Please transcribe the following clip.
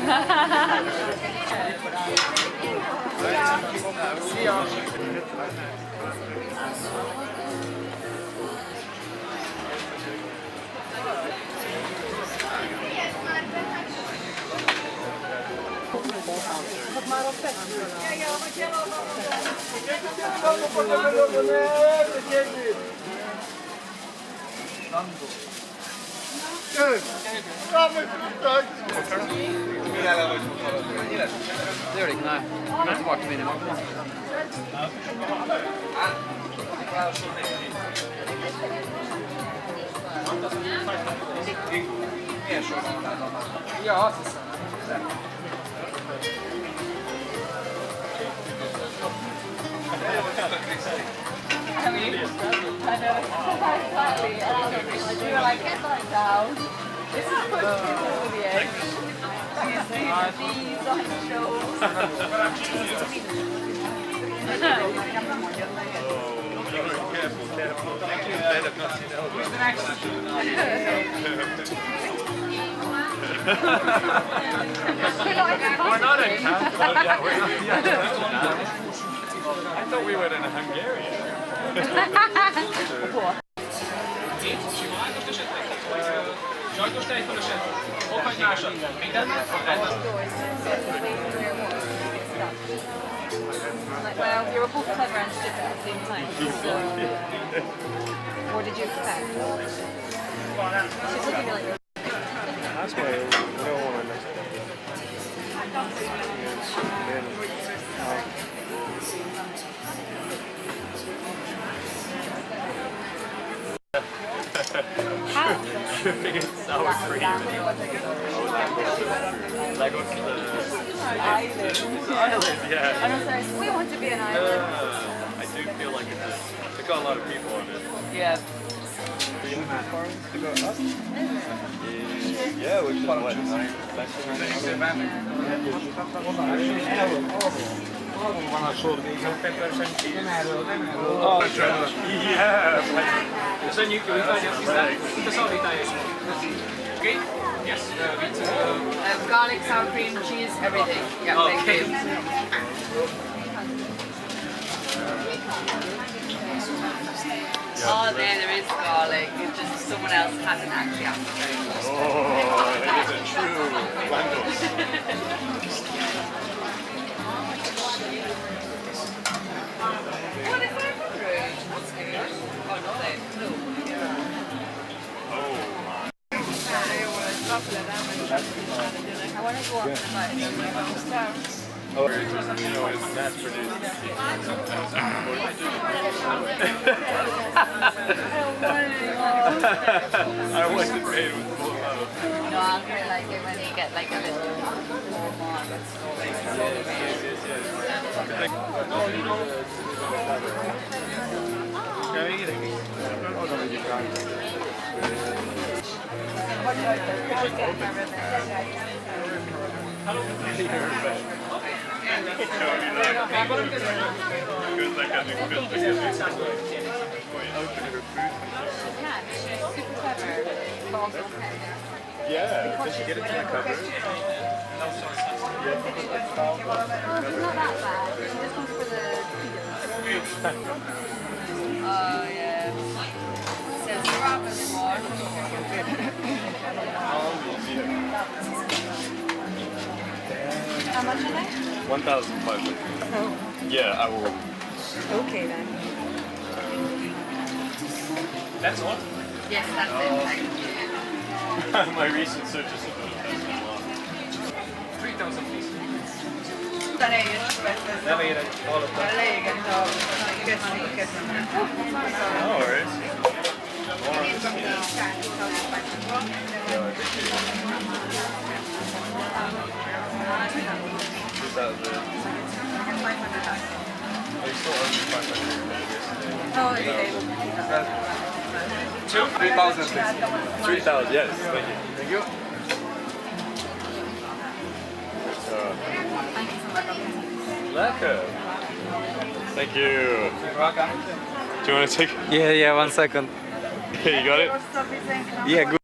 Det gjør det ikke, nei. Jeg er tilbake til minimum. Ja, we were like, get that down. This is put over the edge. You see the knees on the shoulders. Careful. Who's the next? We're not in Canada. I thought we were in a Hungarian. Well, you were both clever and stupid at the same time. So, what did you expect? She's looking really good. That's why we don't want to mess It's sour cream. Langos to the island, yeah. I'm sorry, we want to be an island. I do feel like it's got a lot of people on it. Yeah. Yeah, which is what? Yeah. Köszönjük, jó étvágyat, itt a szalvétája is. Okay? Yes. Garlic, sour cream, cheese, everything. Yeah, thank you. Oh, there is garlic. It's just someone else hasn't actually asked for it. Oh, it is a true Langos. What is that? That's good. Oh, no, they no. I want to go up to the bike. Oh, you know, it's mass produced. I wasn't made with full love. No, I feel like it when you get like a little more Yeah, did you get it to the cover? it's not that bad. It just comes for the oh yeah. Says drop anymore. How much are they? 1,500. Oh. Yeah, I will. Okay then. That's all? Yes, that's it. Thank you. My recent search is about 3,000 please. Nem érek hallottam. No worries. Oh, okay. 3,000 please. 3,000, yes. Thank you. Thank you. Lekker. Thank you. You're welcome. Do you want to take? Yeah, 1 second. You got it? Yeah, good.